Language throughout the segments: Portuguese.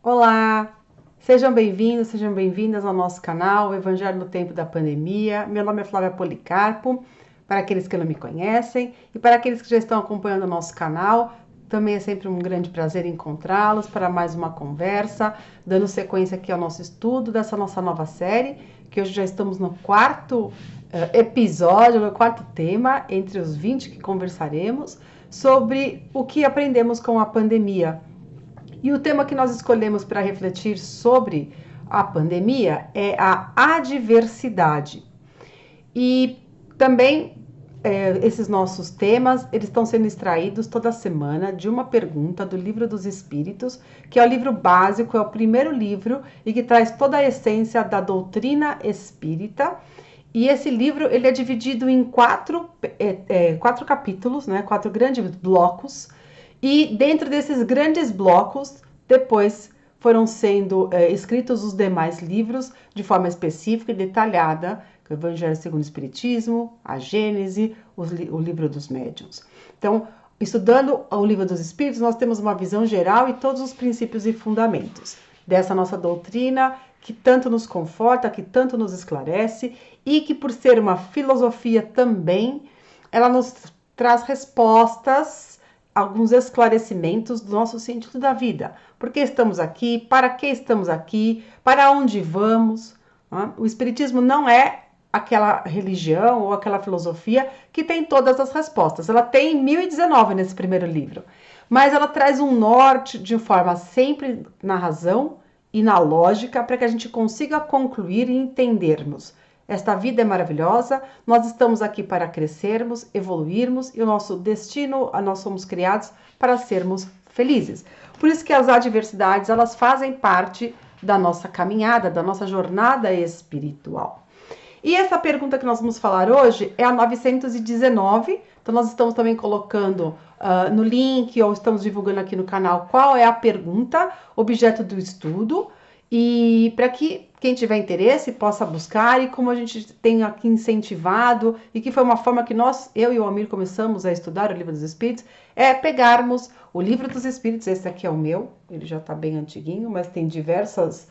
Olá, sejam bem-vindos, sejam bem-vindas ao nosso canal, o Evangelho no Tempo da Pandemia. Meu nome é Flávia Policarpo, para aqueles que não me conhecem e para aqueles que já estão acompanhando o nosso canal, também é sempre um grande prazer encontrá-los para mais uma conversa, dando sequência aqui ao nosso estudo dessa nossa nova série, que hoje já estamos no quarto episódio, no quarto tema, entre os 20 que conversaremos, sobre o que aprendemos com a pandemia. E o tema que nós escolhemos para refletir sobre a pandemia é a adversidade. E também esses nossos temas, eles estão sendo extraídos toda semana de uma pergunta do Livro dos Espíritos, que é o livro básico, é o primeiro livro e que traz toda a essência da doutrina espírita. E esse livro ele é dividido em quatro capítulos, né, 4 grandes blocos. E dentro desses grandes blocos, depois foram sendo escritos os demais livros de forma específica e detalhada, o Evangelho segundo o Espiritismo, a Gênese, o Livro dos Médiuns. Então, estudando o Livro dos Espíritos, nós temos uma visão geral e todos os princípios e fundamentos dessa nossa doutrina que tanto nos conforta, que tanto nos esclarece e que, por ser uma filosofia também, ela nos traz respostas, alguns esclarecimentos do nosso sentido da vida. Por que estamos aqui? Para que estamos aqui? Para onde vamos? O Espiritismo não é aquela religião ou aquela filosofia que tem todas as respostas. Ela tem 1019 nesse primeiro livro, mas ela traz um norte de forma sempre na razão e na lógica para que a gente consiga concluir e entendermos. Esta vida é maravilhosa, nós estamos aqui para crescermos, evoluirmos e o nosso destino, nós somos criados para sermos felizes. Por isso que as adversidades, elas fazem parte da nossa caminhada, da nossa jornada espiritual. E essa pergunta que nós vamos falar hoje é a 919, então nós estamos também colocando no link ou estamos divulgando aqui no canal qual é a pergunta, objeto do estudo, e para que quem tiver interesse possa buscar, e como a gente tem aqui incentivado, e que foi uma forma que eu e o Almir começamos a estudar o Livro dos Espíritos, é pegarmos o Livro dos Espíritos, esse aqui é o meu, ele já está bem antiguinho, mas tem diversas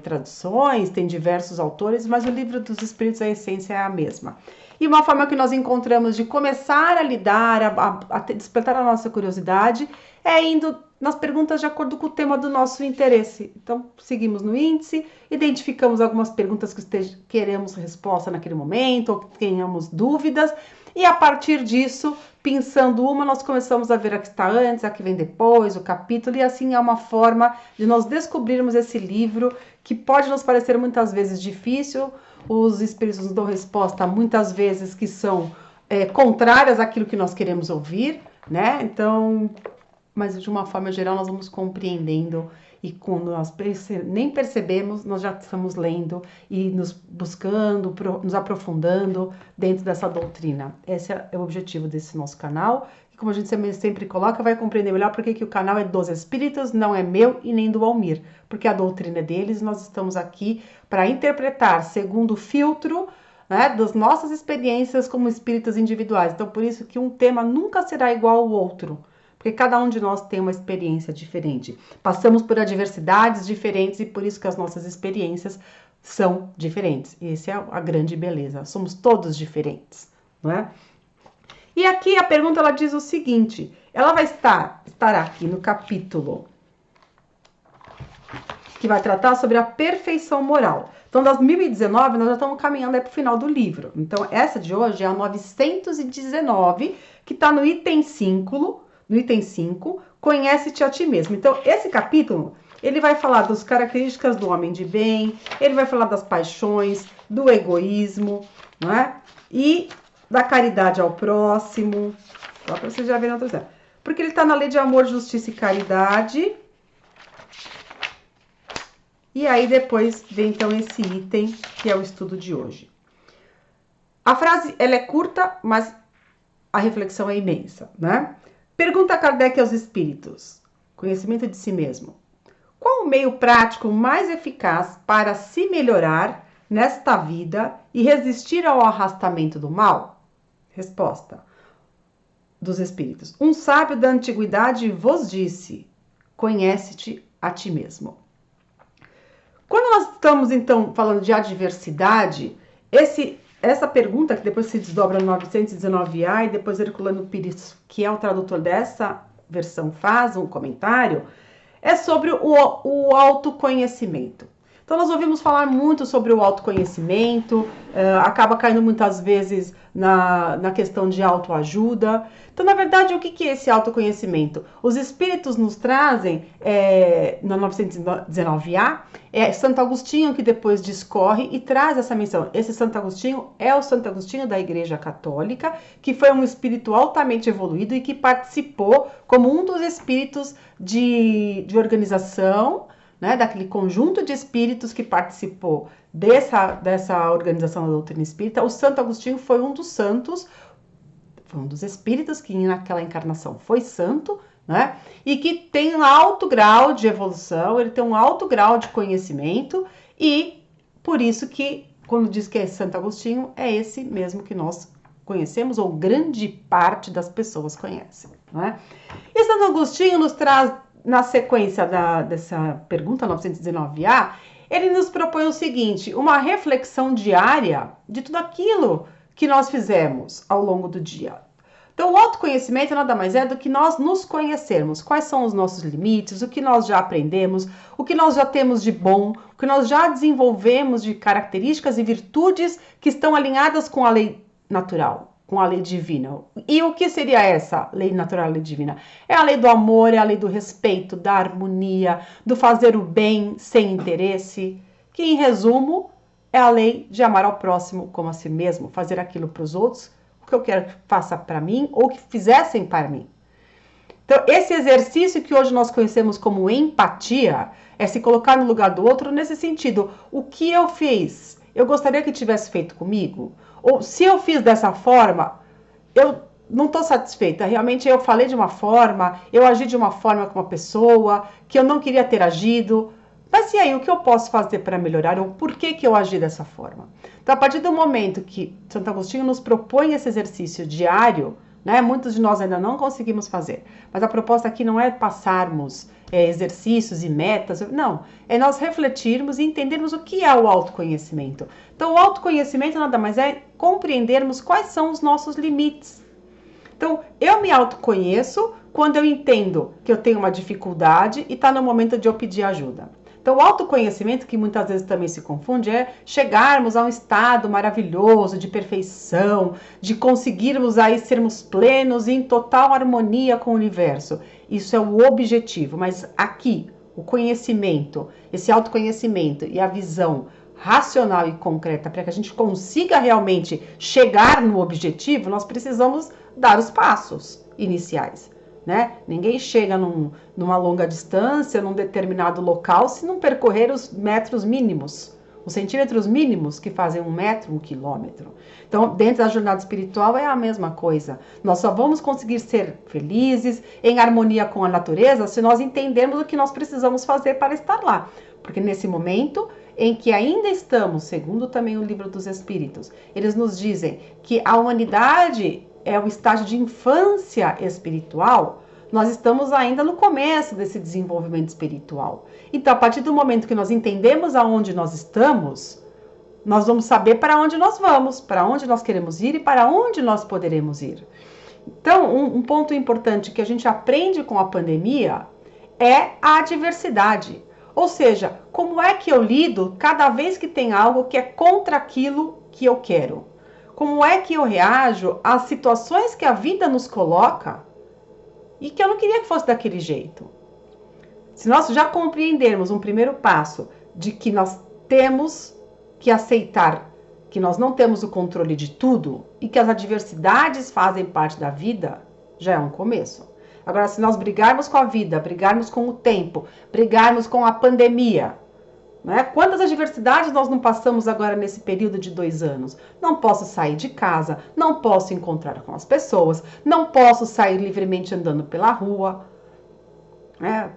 traduções, tem diversos autores, mas o Livro dos Espíritos, a essência é a mesma. E uma forma que nós encontramos de começar a lidar, a despertar a nossa curiosidade, é indo nas perguntas de acordo com o tema do nosso interesse. Então, seguimos no índice, identificamos algumas perguntas que queremos resposta naquele momento, ou que tenhamos dúvidas, e a partir disso, pensando uma, nós começamos a ver a que está antes, a que vem depois, o capítulo, e assim é uma forma de nós descobrirmos esse livro, que pode nos parecer muitas vezes difícil. Os espíritos nos dão resposta muitas vezes que são contrárias àquilo que nós queremos ouvir, né? Então, mas de uma forma geral nós vamos compreendendo, e quando nós nem percebemos, nós já estamos lendo e nos buscando, nos aprofundando dentro dessa doutrina. Esse é o objetivo desse nosso canal, e como a gente sempre coloca, vai compreender melhor porque que o canal é dos espíritos, não é meu e nem do Almir, porque a doutrina é deles, nós estamos aqui para interpretar segundo o filtro, né, das nossas experiências como espíritos individuais. Então, por isso que um tema nunca será igual ao outro, porque cada um de nós tem uma experiência diferente. Passamos por adversidades diferentes e por isso que as nossas experiências são diferentes. E essa é a grande beleza. Somos todos diferentes, não é? E aqui a pergunta ela diz o seguinte: ela vai estar aqui no capítulo que vai tratar sobre a perfeição moral. Então, das 1019, nós já estamos caminhando para o final do livro. Então, essa de hoje é a 919, que está no item 5, conhece-te a ti mesmo. Então, esse capítulo, ele vai falar das características do homem de bem, ele vai falar das paixões, do egoísmo, não é? E da caridade ao próximo. Só para vocês já verem outra coisa. Porque ele está na lei de amor, justiça e caridade. E aí depois vem então esse item que é o estudo de hoje. A frase, ela é curta, mas a reflexão é imensa, né? Pergunta Kardec aos espíritos, conhecimento de si mesmo. Qual o meio prático mais eficaz para se melhorar nesta vida e resistir ao arrastamento do mal? Resposta dos espíritos. Um sábio da antiguidade vos disse: conhece-te a ti mesmo. Quando nós estamos, então, falando de adversidade, essa pergunta, que depois se desdobra no 919A, e depois Herculano Pires, que é o tradutor dessa versão, faz um comentário, é sobre o autoconhecimento. Então, nós ouvimos falar muito sobre o autoconhecimento, acaba caindo muitas vezes na questão de autoajuda. Então, na verdade, o que é esse autoconhecimento? Os espíritos nos trazem, na 919A, Santo Agostinho que depois discorre e traz essa menção. Esse Santo Agostinho é o Santo Agostinho da Igreja Católica, que foi um espírito altamente evoluído e que participou como um dos espíritos de organização, né, daquele conjunto de espíritos que participou dessa organização da doutrina espírita. O Santo Agostinho foi um dos santos, foi um dos espíritos que naquela encarnação foi santo, né, e que tem um alto grau de evolução, ele tem um alto grau de conhecimento, e por isso que, quando diz que é Santo Agostinho, é esse mesmo que nós conhecemos, ou grande parte das pessoas conhecem, né? E Santo Agostinho nos traz, na sequência dessa pergunta 919A, ele nos propõe o seguinte: uma reflexão diária de tudo aquilo que nós fizemos ao longo do dia. Então, o autoconhecimento nada mais é do que nós nos conhecermos. Quais são os nossos limites, o que nós já aprendemos, o que nós já temos de bom, o que nós já desenvolvemos de características e virtudes que estão alinhadas com a lei natural, com a lei divina. E o que seria essa lei natural, lei divina? É a lei do amor, é a lei do respeito, da harmonia, do fazer o bem sem interesse, que em resumo é a lei de amar ao próximo como a si mesmo, fazer aquilo para os outros, o que eu quero que faça para mim ou que fizessem para mim. Então, esse exercício que hoje nós conhecemos como empatia é se colocar no lugar do outro nesse sentido. O que eu fiz, eu gostaria que tivesse feito comigo? Ou se eu fiz dessa forma, eu não estou satisfeita. Realmente eu falei de uma forma, eu agi de uma forma com uma pessoa que eu não queria ter agido. Mas e aí, o que eu posso fazer para melhorar? Ou por que eu agi dessa forma? Então, a partir do momento que Santo Agostinho nos propõe esse exercício diário, né, muitos de nós ainda não conseguimos fazer. Mas a proposta aqui não é passarmos exercícios e metas, não. É nós refletirmos e entendermos o que é o autoconhecimento. Então, o autoconhecimento nada mais é compreendermos quais são os nossos limites. Então, eu me autoconheço quando eu entendo que eu tenho uma dificuldade e está no momento de eu pedir ajuda. Então, o autoconhecimento, que muitas vezes também se confunde, é chegarmos a um estado maravilhoso de perfeição, de conseguirmos aí sermos plenos e em total harmonia com o universo. Isso é o objetivo, mas aqui, o conhecimento, esse autoconhecimento e a visão racional e concreta para que a gente consiga realmente chegar no objetivo, nós precisamos dar os passos iniciais, né? Ninguém chega numa longa distância, num determinado local, se não percorrer os metros mínimos, os centímetros mínimos que fazem 1 metro, 1 quilômetro. Então, dentro da jornada espiritual é a mesma coisa. Nós só vamos conseguir ser felizes, em harmonia com a natureza, se nós entendermos o que nós precisamos fazer para estar lá. Porque nesse momento em que ainda estamos, segundo também o Livro dos Espíritos, eles nos dizem que a humanidade é o estágio de infância espiritual, nós estamos ainda no começo desse desenvolvimento espiritual. Então, a partir do momento que nós entendemos aonde nós estamos, nós vamos saber para onde nós vamos, para onde nós queremos ir e para onde nós poderemos ir. Então, um ponto importante que a gente aprende com a pandemia é a adversidade. Ou seja, como é que eu lido cada vez que tem algo que é contra aquilo que eu quero? Como é que eu reajo às situações que a vida nos coloca e que eu não queria que fosse daquele jeito? Se nós já compreendermos um primeiro passo de que nós temos que aceitar que nós não temos o controle de tudo e que as adversidades fazem parte da vida, já é um começo. Agora, se nós brigarmos com a vida, brigarmos com o tempo, brigarmos com a pandemia, né? Quantas adversidades nós não passamos agora nesse período de 2 anos? Não posso sair de casa, não posso encontrar com as pessoas, não posso sair livremente andando pela rua.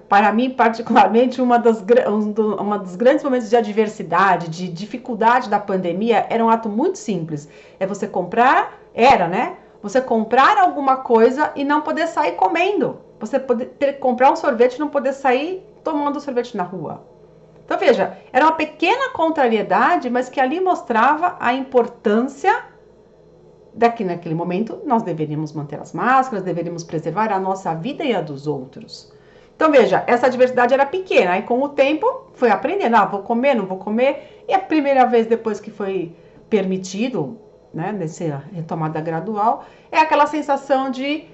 Para mim, particularmente, um dos grandes momentos de adversidade, de dificuldade da pandemia, era um ato muito simples. É você comprar, você comprar alguma coisa e não poder sair comendo. Você poder comprar um sorvete e não poder sair tomando sorvete na rua. Então veja, era uma pequena contrariedade, mas que ali mostrava a importância naquele momento nós deveríamos manter as máscaras, deveríamos preservar a nossa vida e a dos outros. Então veja, essa diversidade era pequena, aí com o tempo foi aprendendo, vou comer, não vou comer, e a primeira vez depois que foi permitido, né, nessa retomada gradual, é aquela sensação de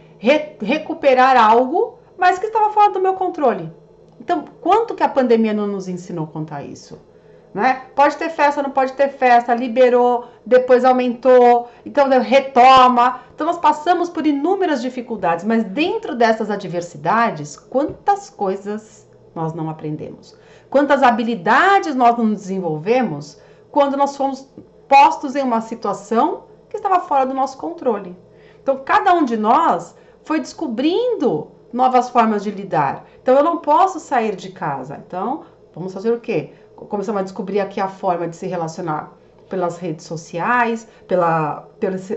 recuperar algo, mas que estava fora do meu controle. Então, quanto que a pandemia não nos ensinou quanto a isso? Né? Pode ter festa, não pode ter festa, liberou, depois aumentou, então retoma. Então nós passamos por inúmeras dificuldades, mas dentro dessas adversidades, quantas coisas nós não aprendemos? Quantas habilidades nós não desenvolvemos quando nós fomos postos em uma situação que estava fora do nosso controle? Então cada um de nós foi descobrindo novas formas de lidar. Então eu não posso sair de casa, então vamos fazer o quê? Começamos a descobrir aqui a forma de se relacionar pelas redes sociais,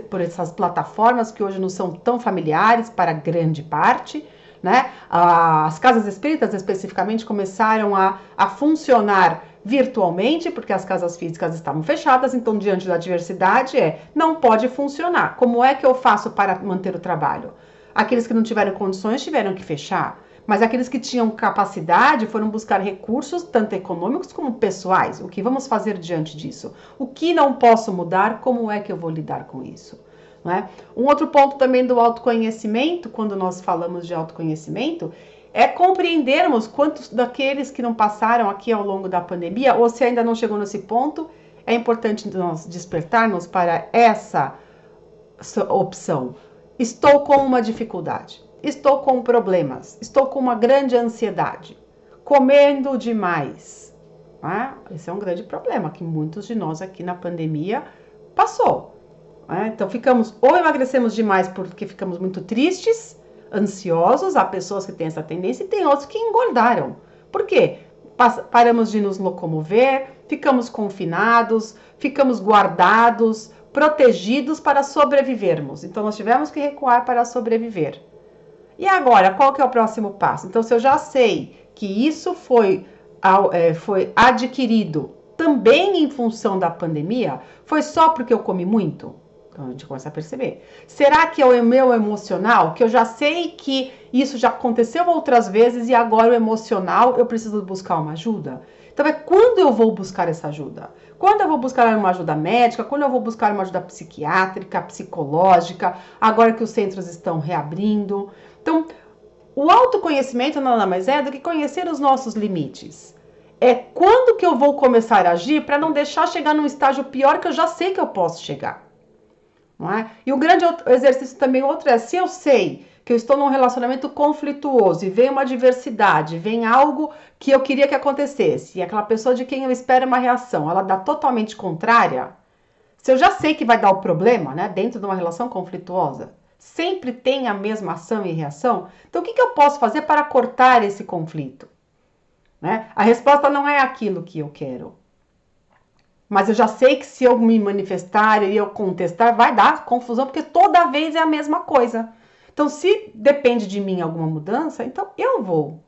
por essas plataformas que hoje não são tão familiares para grande parte, né? As casas espíritas especificamente começaram a funcionar virtualmente, porque as casas físicas estavam fechadas, então diante da diversidade não pode funcionar. Como é que eu faço para manter o trabalho? Aqueles que não tiveram condições tiveram que fechar. Mas aqueles que tinham capacidade foram buscar recursos, tanto econômicos como pessoais. O que vamos fazer diante disso? O que não posso mudar? Como é que eu vou lidar com isso? Não é? Um outro ponto também do autoconhecimento, quando nós falamos de autoconhecimento, é compreendermos quantos daqueles que não passaram aqui ao longo da pandemia, ou se ainda não chegou nesse ponto, é importante nós despertarmos para essa opção. Estou com uma dificuldade. Estou com problemas, estou com uma grande ansiedade, comendo demais. Esse é um grande problema que muitos de nós aqui na pandemia passou. Então ou emagrecemos demais porque ficamos muito tristes, ansiosos, há pessoas que têm essa tendência e tem outros que engordaram. Por quê? Paramos de nos locomover, ficamos confinados, ficamos guardados, protegidos para sobrevivermos. Então nós tivemos que recuar para sobreviver. E agora, qual que é o próximo passo? Então, se eu já sei que isso foi adquirido também em função da pandemia, foi só porque eu comi muito? Então, a gente começa a perceber. Será que é o meu emocional? Que eu já sei que isso já aconteceu outras vezes e agora o emocional eu preciso buscar uma ajuda? Então, quando eu vou buscar essa ajuda? Quando eu vou buscar uma ajuda médica? Quando eu vou buscar uma ajuda psiquiátrica, psicológica? Agora que os centros estão reabrindo? Então, o autoconhecimento nada mais é do que conhecer os nossos limites. É quando que eu vou começar a agir para não deixar chegar num estágio pior que eu já sei que eu posso chegar. Não é? E o grande exercício também outro é, se eu sei que eu estou num relacionamento conflituoso e vem uma adversidade, vem algo que eu queria que acontecesse, e aquela pessoa de quem eu espero uma reação, ela dá totalmente contrária, se eu já sei que vai dar o problema, né, dentro de uma relação conflituosa, sempre tem a mesma ação e reação, então o que eu posso fazer para cortar esse conflito? Né? A resposta não é aquilo que eu quero. Mas eu já sei que se eu me manifestar e eu contestar, vai dar confusão, porque toda vez é a mesma coisa. Então, se depende de mim alguma mudança, então eu vou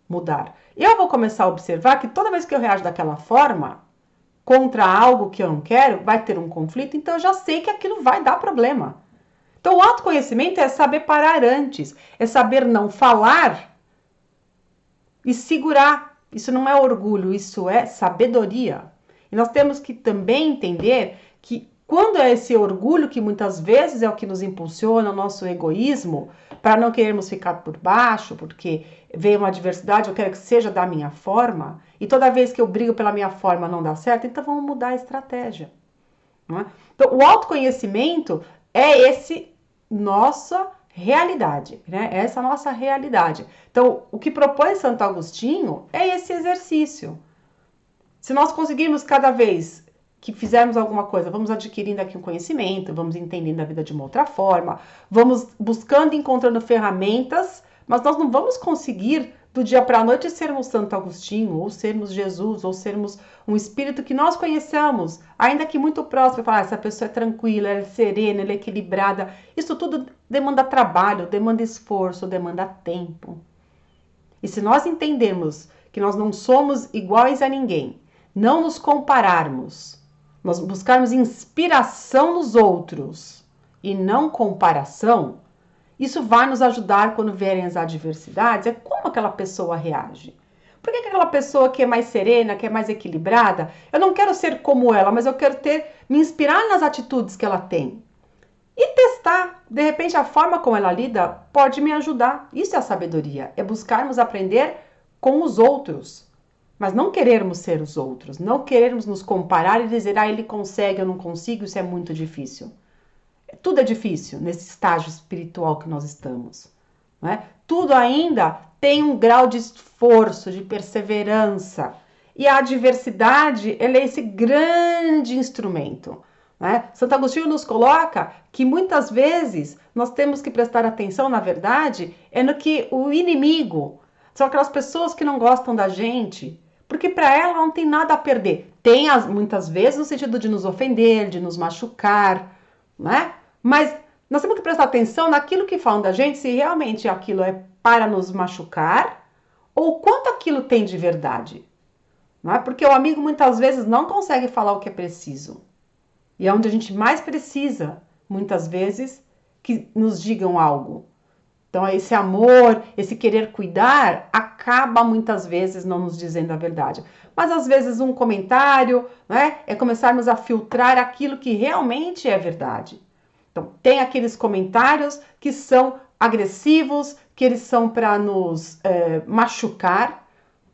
mudar. Eu vou começar a observar que toda vez que eu reajo daquela forma, contra algo que eu não quero, vai ter um conflito, então eu já sei que aquilo vai dar problema. Então, o autoconhecimento é saber parar antes, é saber não falar e segurar. Isso não é orgulho, isso é sabedoria. E nós temos que também entender que quando é esse orgulho, que muitas vezes é o que nos impulsiona, o nosso egoísmo, para não querermos ficar por baixo, porque veio uma adversidade, eu quero que seja da minha forma, e toda vez que eu brigo pela minha forma não dá certo, então vamos mudar a estratégia. Não é? Então, o autoconhecimento é nossa realidade, né? Essa é a nossa realidade. Então, o que propõe Santo Agostinho é esse exercício. Se nós conseguirmos cada vez que fizermos alguma coisa, vamos adquirindo aqui um conhecimento, vamos entendendo a vida de uma outra forma, vamos buscando e encontrando ferramentas, mas nós não vamos conseguir do dia para a noite sermos Santo Agostinho, ou sermos Jesus, ou sermos um espírito que nós conhecemos, ainda que muito próximo, falar, essa pessoa é tranquila, ela é serena, ela é equilibrada. Isso tudo demanda trabalho, demanda esforço, demanda tempo. E se nós entendermos que nós não somos iguais a ninguém, não nos compararmos, nós buscarmos inspiração nos outros e não comparação, isso vai nos ajudar quando vierem as adversidades, é como aquela pessoa reage. Por que aquela pessoa que é mais serena, que é mais equilibrada, eu não quero ser como ela, mas eu quero me inspirar nas atitudes que ela tem. E testar, de repente a forma como ela lida pode me ajudar. Isso é a sabedoria, é buscarmos aprender com os outros. Mas não querermos ser os outros, não querermos nos comparar e dizer, ele consegue, eu não consigo, isso é muito difícil. Tudo é difícil nesse estágio espiritual que nós estamos. Não é? Tudo ainda tem um grau de esforço, de perseverança. E a adversidade, ela é esse grande instrumento. Né? Santo Agostinho nos coloca que muitas vezes nós temos que prestar atenção, na verdade, é no que o inimigo, são aquelas pessoas que não gostam da gente, porque para ela não tem nada a perder. Tem muitas vezes no sentido de nos ofender, de nos machucar, né? Mas nós temos que prestar atenção naquilo que falam da gente, se realmente aquilo é para nos machucar ou quanto aquilo tem de verdade. Não é? Porque o amigo muitas vezes não consegue falar o que é preciso. E é onde a gente mais precisa, muitas vezes, que nos digam algo. Então, esse amor, esse querer cuidar, acaba muitas vezes não nos dizendo a verdade. Mas, às vezes, um comentário, né, é começarmos a filtrar aquilo que realmente é verdade. Então, tem aqueles comentários que são agressivos, que eles são para nos machucar.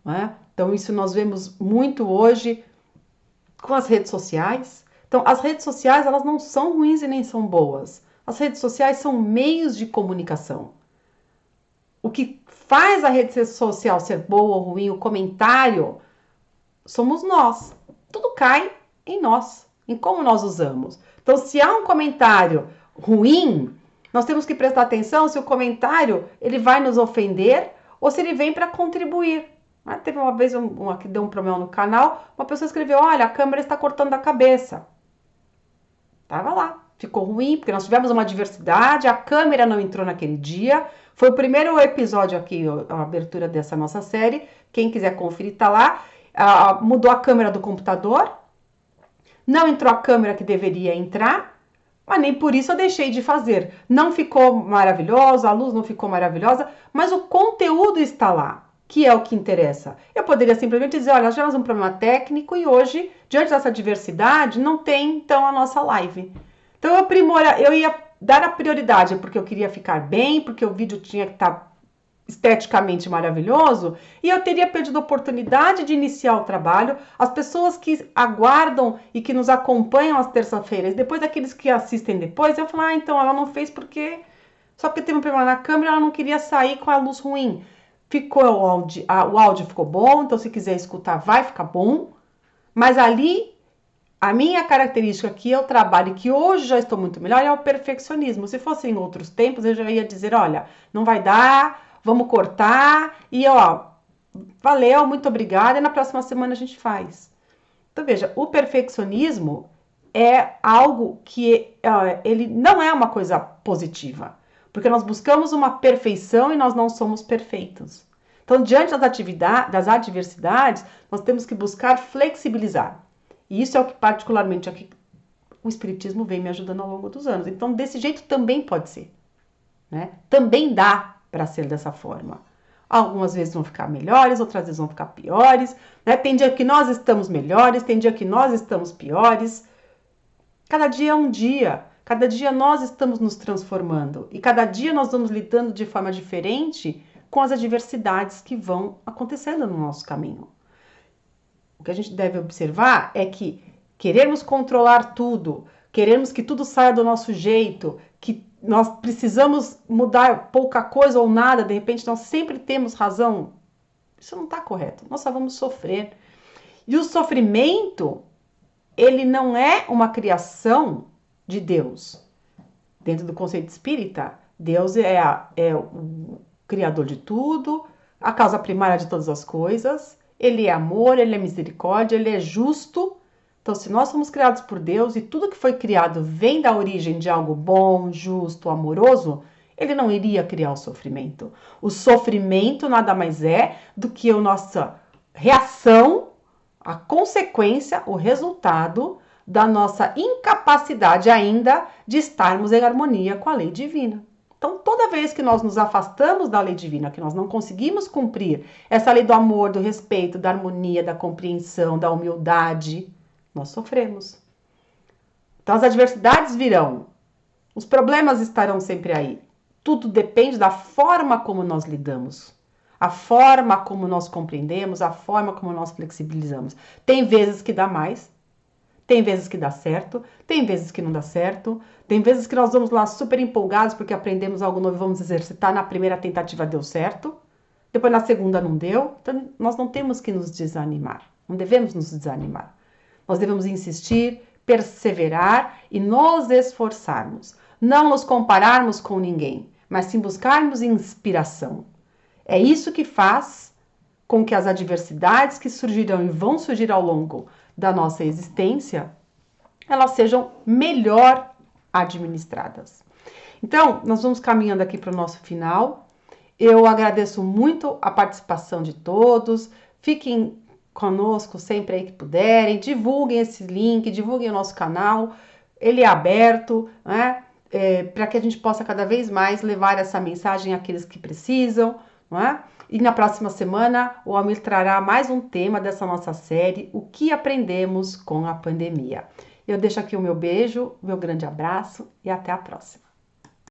Né? Então, isso nós vemos muito hoje com as redes sociais. Então, as redes sociais, elas não são ruins e nem são boas. As redes sociais são meios de comunicação. O que faz a rede social ser boa ou ruim, o comentário, somos nós. Tudo cai em nós, em como nós usamos. Então, se há um comentário ruim, nós temos que prestar atenção se o comentário ele vai nos ofender ou se ele vem para contribuir. Teve uma vez que deu um problema no canal, uma pessoa escreveu, olha, a câmera está cortando a cabeça. Tava lá, ficou ruim, porque nós tivemos uma adversidade, a câmera não entrou naquele dia. Foi o primeiro episódio aqui, a abertura dessa nossa série. Quem quiser conferir, tá lá. Mudou a câmera do computador. Não entrou a câmera que deveria entrar, mas nem por isso eu deixei de fazer. Não ficou maravilhosa, a luz não ficou maravilhosa, mas o conteúdo está lá, que é o que interessa. Eu poderia simplesmente dizer, olha, nós tivemos um problema técnico e hoje, diante dessa diversidade, não tem, então, a nossa live. Então, eu ia dar a prioridade, porque eu queria ficar bem, porque o vídeo tinha que estar esteticamente maravilhoso, e eu teria perdido a oportunidade de iniciar o trabalho. As pessoas que aguardam e que nos acompanham às terças-feiras, depois daqueles que assistem depois, eu falo, então ela não fez só porque teve um problema na câmera, ela não queria sair com a luz ruim. Ficou o áudio ficou bom, então se quiser escutar vai ficar bom, mas ali a minha característica que eu trabalho e que hoje já estou muito melhor é o perfeccionismo. Se fosse em outros tempos, eu já ia dizer, olha, não vai dar, vamos cortar e valeu, muito obrigada e na próxima semana a gente faz. Então veja, o perfeccionismo é algo que ele não é uma coisa positiva, porque nós buscamos uma perfeição e nós não somos perfeitos. Então, diante das adversidades, nós temos que buscar flexibilizar. E isso é o que particularmente aqui o Espiritismo vem me ajudando ao longo dos anos. Então, desse jeito também pode ser. Né? Também dá para ser dessa forma. Algumas vezes vão ficar melhores, outras vezes vão ficar piores. Né? Tem dia que nós estamos melhores, tem dia que nós estamos piores. Cada dia é um dia. Cada dia nós estamos nos transformando. E cada dia nós vamos lidando de forma diferente com as adversidades que vão acontecendo no nosso caminho. O que a gente deve observar é que queremos controlar tudo, queremos que tudo saia do nosso jeito, que nós precisamos mudar pouca coisa ou nada, de repente nós sempre temos razão. Isso não está correto, nós só vamos sofrer. E o sofrimento, ele não é uma criação de Deus. Dentro do conceito espírita, Deus é o criador de tudo, a causa primária de todas as coisas. Ele é amor, ele é misericórdia, ele é justo. Então, se nós somos criados por Deus e tudo que foi criado vem da origem de algo bom, justo, amoroso, ele não iria criar o sofrimento. O sofrimento nada mais é do que a nossa reação, a consequência, o resultado da nossa incapacidade ainda de estarmos em harmonia com a lei divina. Então, toda vez que nós nos afastamos da lei divina, que nós não conseguimos cumprir essa lei do amor, do respeito, da harmonia, da compreensão, da humildade, nós sofremos. Então, as adversidades virão, os problemas estarão sempre aí. Tudo depende da forma como nós lidamos, a forma como nós compreendemos, a forma como nós flexibilizamos. Tem vezes que dá mais, tem vezes que dá certo, tem vezes que não dá certo, tem vezes que nós vamos lá super empolgados porque aprendemos algo novo e vamos exercitar, na primeira tentativa deu certo, depois na segunda não deu. Então nós não temos que nos desanimar, não devemos nos desanimar. Nós devemos insistir, perseverar e nos esforçarmos. Não nos compararmos com ninguém, mas sim buscarmos inspiração. É isso que faz com que as adversidades que surgirão e vão surgir ao longo da nossa existência, elas sejam melhor administradas. Então, nós vamos caminhando aqui para o nosso final. Eu agradeço muito a participação de todos. Fiquem conosco sempre aí que puderem. Divulguem esse link, divulguem o nosso canal. Ele é aberto, né? Para que a gente possa cada vez mais levar essa mensagem àqueles que precisam, não é? E na próxima semana o Almir trará mais um tema dessa nossa série, o que aprendemos com a pandemia. Eu deixo aqui o meu beijo, meu grande abraço e até a próxima.